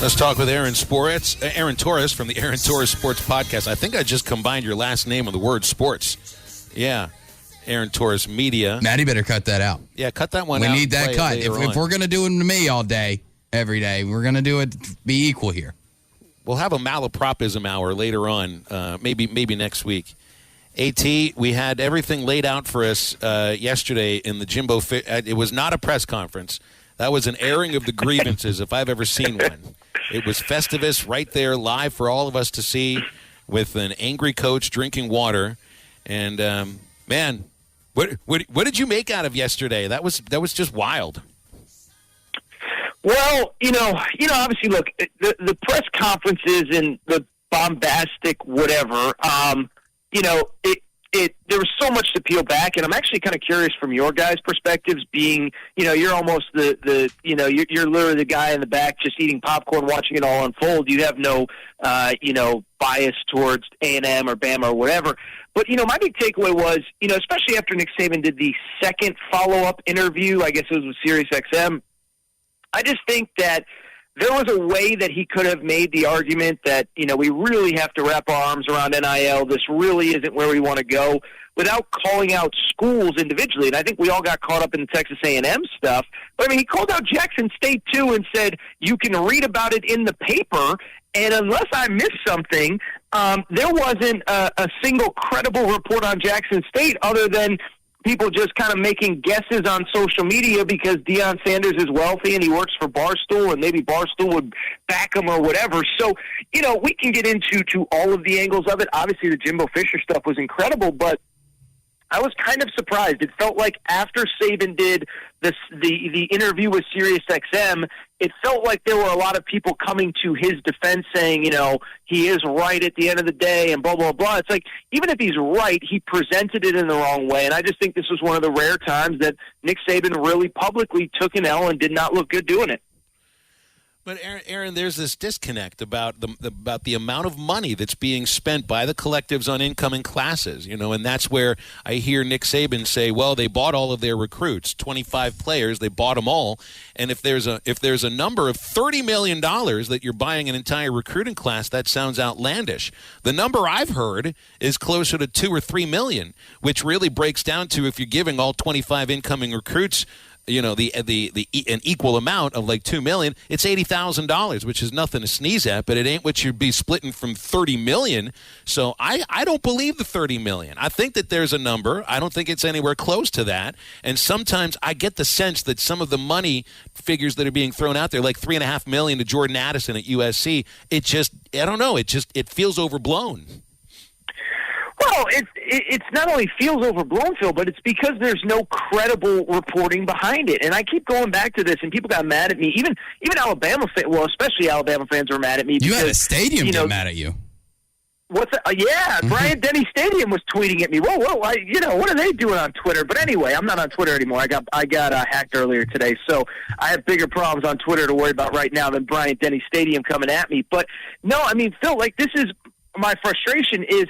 Let's talk with Aaron Torres from the Aaron Torres Sports Podcast. I think I just combined your last name with the word sports. Yeah, Aaron Torres Media. Maddie better cut that out. Yeah, cut that one out. We need that cut. If we're going to do it to me all day, every day, we're going to do it be equal here. We'll have a malapropism hour later on, maybe next week. AT, we had everything laid out for us yesterday in the Jimbo. It was not a press conference. That was an airing of the grievances if I've ever seen one. It was Festivus right there live for all of us to see with an angry coach drinking water. And, man, what did you make out of yesterday? That was just wild. Well, obviously, look, the press conferences and the bombastic whatever, there was so much to peel back, and I'm actually kind of curious from your guys' perspectives, being, you're almost you're literally the guy in the back just eating popcorn, watching it all unfold. You have no, bias towards A&M or Bama or whatever. But, my big takeaway was, especially after Nick Saban did the second follow-up interview, I guess it was with SiriusXM, I just think that there was a way that he could have made the argument that, we really have to wrap our arms around NIL. This really isn't where we want to go, without calling out schools individually. And I think we all got caught up in the Texas A&M stuff. But, he called out Jackson State, too, and said, you can read about it in the paper. And unless I missed something, there wasn't a single credible report on Jackson State other than people just kind of making guesses on social media because Deion Sanders is wealthy and he works for Barstool, and maybe Barstool would back him or whatever. So, we can get into all of the angles of it. Obviously, the Jimbo Fisher stuff was incredible, but I was kind of surprised. It felt like after Saban did the interview with SiriusXM, it felt like there were a lot of people coming to his defense saying, he is right at the end of the day and blah, blah, blah. It's like, even if he's right, he presented it in the wrong way. And I just think this was one of the rare times that Nick Saban really publicly took an L and did not look good doing it. But Aaron, there's this disconnect about the amount of money that's being spent by the collectives on incoming classes, and that's where I hear Nick Saban say, well, they bought all of their recruits, 25 players, they bought them all, and if there's a number of $30 million that you're buying an entire recruiting class, that sounds outlandish. The number I've heard is closer to $2 or $3 million, which really breaks down to, if you're giving all 25 incoming recruits an equal amount of like $2 million, it's $80,000, which is nothing to sneeze at, but it ain't what you'd be splitting from $30 million. So I don't believe the $30 million. I think that there's a number. I don't think it's anywhere close to that. And sometimes I get the sense that some of the money figures that are being thrown out there, like $3.5 million to Jordan Addison at USC, I don't know. It feels overblown. Well, it's not only feels overblown, Phil, but it's because there's no credible reporting behind it. And I keep going back to this, and people got mad at me. Even Alabama fans, well, especially Alabama fans, were mad at me. You had a stadium get mad at you. What's that? Yeah, Bryant-Denny Stadium was tweeting at me. Whoa! What are they doing on Twitter? But anyway, I'm not on Twitter anymore. I got hacked earlier today, so I have bigger problems on Twitter to worry about right now than Bryant-Denny Stadium coming at me. But no, Phil, this is my frustration is,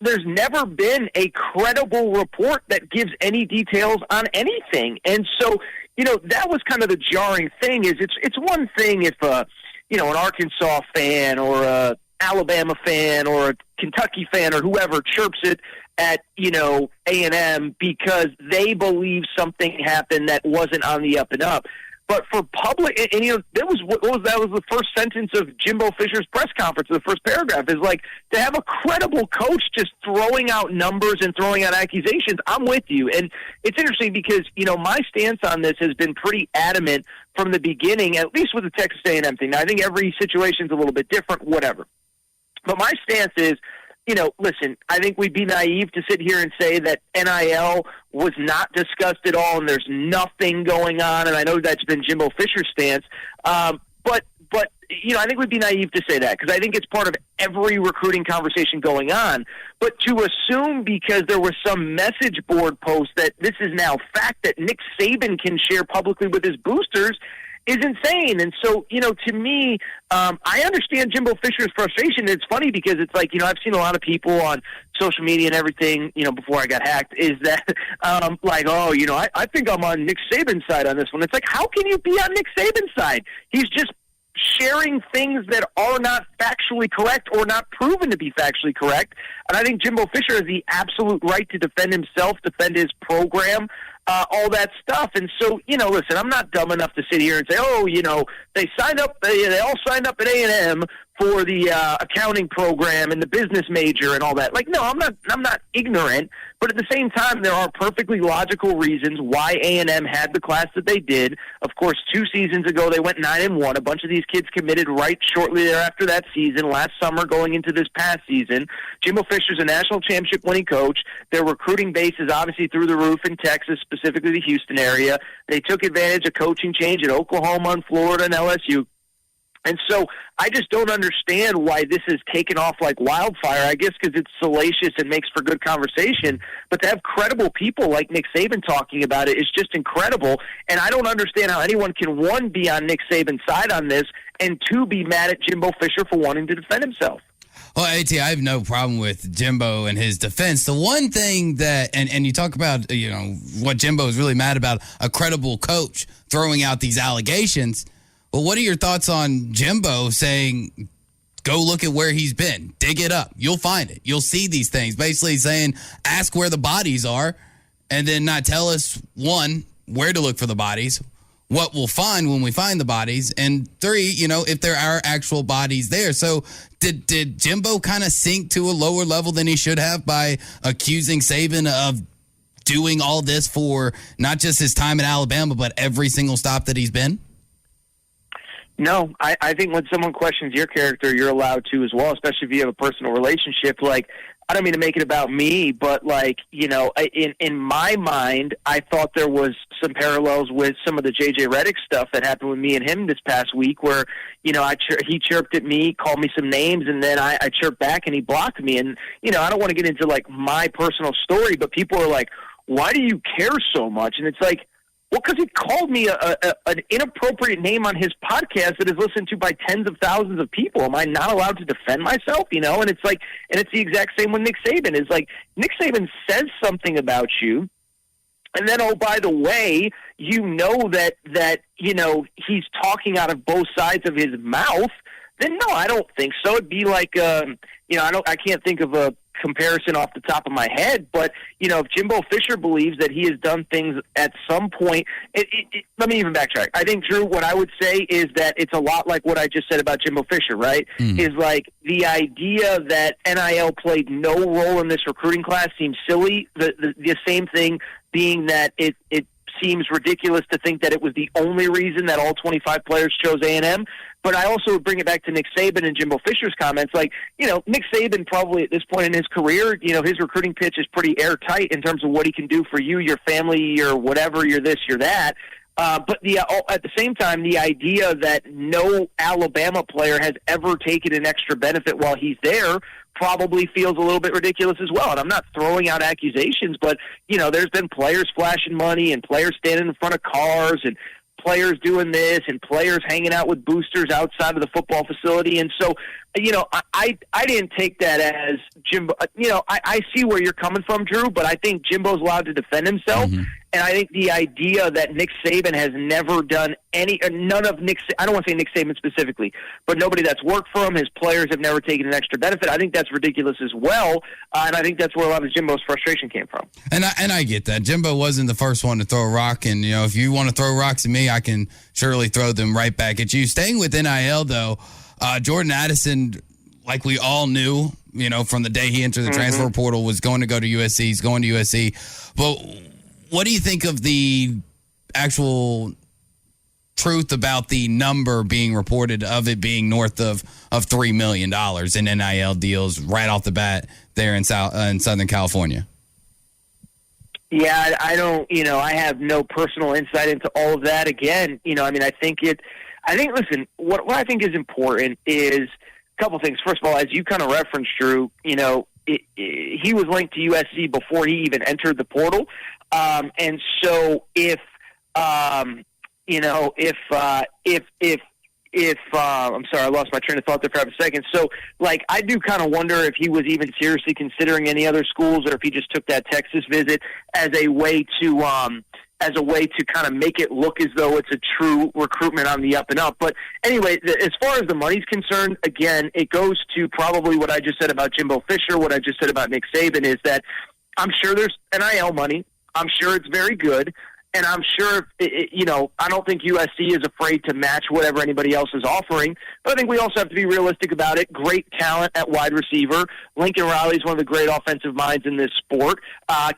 there's never been a credible report that gives any details on anything. And so, that was kind of the jarring thing is it's one thing if, an Arkansas fan or a Alabama fan or a Kentucky fan or whoever chirps it at, A&M because they believe something happened that wasn't on the up and up. But for public, and that was the first sentence of Jimbo Fisher's press conference. The first paragraph is like, to have a credible coach just throwing out numbers and throwing out accusations. I'm with you, and it's interesting because my stance on this has been pretty adamant from the beginning, at least with the Texas A&M thing. Now, I think every situation is a little bit different, whatever. But my stance is, listen, I think we'd be naive to sit here and say that NIL was not discussed at all and there's nothing going on, and I know that's been Jimbo Fisher's stance. But I think we'd be naive to say that because I think it's part of every recruiting conversation going on. But to assume because there was some message board post that this is now fact that Nick Saban can share publicly with his boosters is insane. And so, to me, I understand Jimbo Fisher's frustration. It's funny because it's like, I've seen a lot of people on social media and everything, before I got hacked, is that I think I'm on Nick Saban's side on this one. It's like, how can you be on Nick Saban's side? He's just sharing things that are not factually correct or not proven to be factually correct. And I think Jimbo Fisher has the absolute right to defend himself, defend his program, all that stuff. And so, listen, I'm not dumb enough to sit here and say, they all signed up at A&M for the accounting program and the business major and all that. Like, no, I'm not ignorant, but at the same time, there are perfectly logical reasons why A&M had the class that they did. Of course, 2 seasons ago, they went 9-1. A bunch of these kids committed right shortly thereafter that season, last summer going into this past season. Jimbo Fisher's a national championship winning coach. Their recruiting base is obviously through the roof in Texas, specifically the Houston area. They took advantage of coaching change at Oklahoma and Florida and LSU. And so I just don't understand why this is taken off like wildfire. I guess because it's salacious and makes for good conversation. But to have credible people like Nick Saban talking about it is just incredible. And I don't understand how anyone can, 1, be on Nick Saban's side on this, and 2, be mad at Jimbo Fisher for wanting to defend himself. Well, AT, I have no problem with Jimbo and his defense. The one thing that, and you talk about, what Jimbo is really mad about, a credible coach throwing out these allegations. Well, what are your thoughts on Jimbo saying, go look at where he's been, dig it up, you'll find it, you'll see these things, basically saying, ask where the bodies are, and then not tell us, 1, where to look for the bodies, what we'll find when we find the bodies, and 3, if there are actual bodies there. So did Jimbo kind of sink to a lower level than he should have by accusing Saban of doing all this for not just his time at Alabama, but every single stop that he's been? No, I think when someone questions your character, you're allowed to as well, especially if you have a personal relationship. Like, I don't mean to make it about me, but in my mind, I thought there was some parallels with some of the J.J. Redick stuff that happened with me and him this past week where, he chirped at me, called me some names, and then I chirped back and he blocked me. And, I don't want to get into my personal story, but people are like, why do you care so much? And it's like, well, because he called me an inappropriate name on his podcast that is listened to by tens of thousands of people. Am I not allowed to defend myself? And it's like, and it's the exact same with Nick Saban. Is like Nick Saban says something about you, and then, oh, by the way, that he's talking out of both sides of his mouth. Then no, I don't think so. It'd be like, I can't think of a comparison off the top of my head, but if Jimbo Fisher believes that he has done things at some point, let me even backtrack. I think, Drew, what I would say is that it's a lot like what I just said about Jimbo Fisher, right? Is like the idea that NIL played no role in this recruiting class seems silly. The same thing being that it seems ridiculous to think that it was the only reason that all 25 players chose A&M. But I also would bring it back to Nick Saban and Jimbo Fisher's comments. Like, Nick Saban probably at this point in his career, his recruiting pitch is pretty airtight in terms of what he can do for you, your family, your whatever, your this, your that. But at the same time, the idea that no Alabama player has ever taken an extra benefit while he's there probably feels a little bit ridiculous as well. And I'm not throwing out accusations, but, there's been players flashing money and players standing in front of cars and players doing this and players hanging out with boosters outside of the football facility. And so, I didn't take that as Jimbo. I see where you're coming from, Drew, but I think Jimbo's allowed to defend himself. Mm-hmm. And I think the idea that Nick Saban has never done none of Nick, I don't want to say Nick Saban specifically, but nobody that's worked for him, his players have never taken an extra benefit. I think that's ridiculous as well. And I think that's where a lot of Jimbo's frustration came from. And I get that. Jimbo wasn't the first one to throw a rock. And, if you want to throw rocks at me, I can surely throw them right back at you. Staying with NIL, though, Jordan Addison, like we all knew, from the day he entered the transfer portal, was going to go to USC. He's going to USC. But what do you think of the actual truth about the number being reported of it being north of $3 million in NIL deals right off the bat there in Southern California? Yeah, I don't, I have no personal insight into all of that. Again, I think listen, what I think is important is a couple things. First of all, as you kind of referenced, Drew, he was linked to USC before he even entered the portal. And so if I'm sorry, I lost my train of thought there for a second. So, I do kind of wonder if he was even seriously considering any other schools or if he just took that Texas visit as a way to, as a way to kind of make it look as though it's a true recruitment on the up and up. But anyway, as far as the money's concerned, again, it goes to probably what I just said about Jimbo Fisher, what I just said about Nick Saban, is that I'm sure there's NIL money. I'm sure it's very good. And I'm sure, I don't think USC is afraid to match whatever anybody else is offering. But I think we also have to be realistic about it. Great talent at wide receiver. Lincoln Riley is one of the great offensive minds in this sport.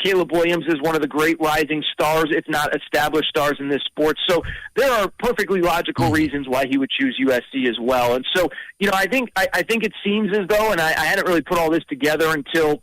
Caleb Williams is one of the great rising stars, if not established stars in this sport. So there are perfectly logical reasons why he would choose USC as well. And so, I think it seems as though, and I hadn't really put all this together until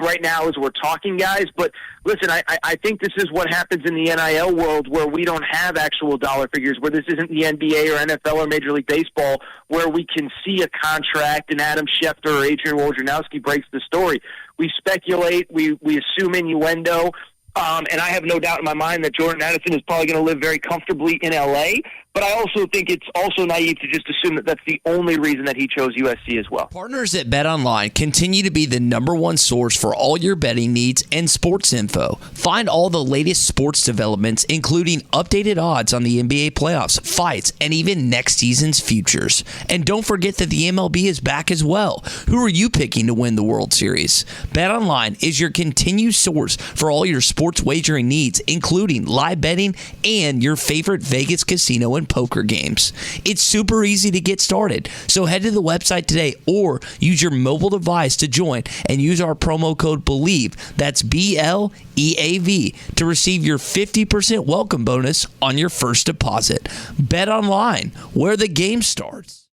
right now as we're talking, guys. But listen, I think this is what happens in the NIL world, where we don't have actual dollar figures, where this isn't the NBA or NFL or Major League Baseball, where we can see a contract and Adam Schefter or Adrian Wojnarowski breaks the story. We speculate, we assume innuendo, and I have no doubt in my mind that Jordan Addison is probably going to live very comfortably in L.A., but I also think it's also naive to just assume that that's the only reason that he chose USC as well. Partners at BetOnline continue to be the #1 source for all your betting needs and sports info. Find all the latest sports developments, including updated odds on the NBA playoffs, fights, and even next season's futures. And don't forget that the MLB is back as well. Who are you picking to win the World Series? BetOnline is your continued source for all your sports wagering needs, including live betting and your favorite Vegas casino and poker games. It's super easy to get started. So head to the website today or use your mobile device to join and use our promo code BELIEVE, that's BLEAV, to receive your 50% welcome bonus on your first deposit. Bet online, where the game starts.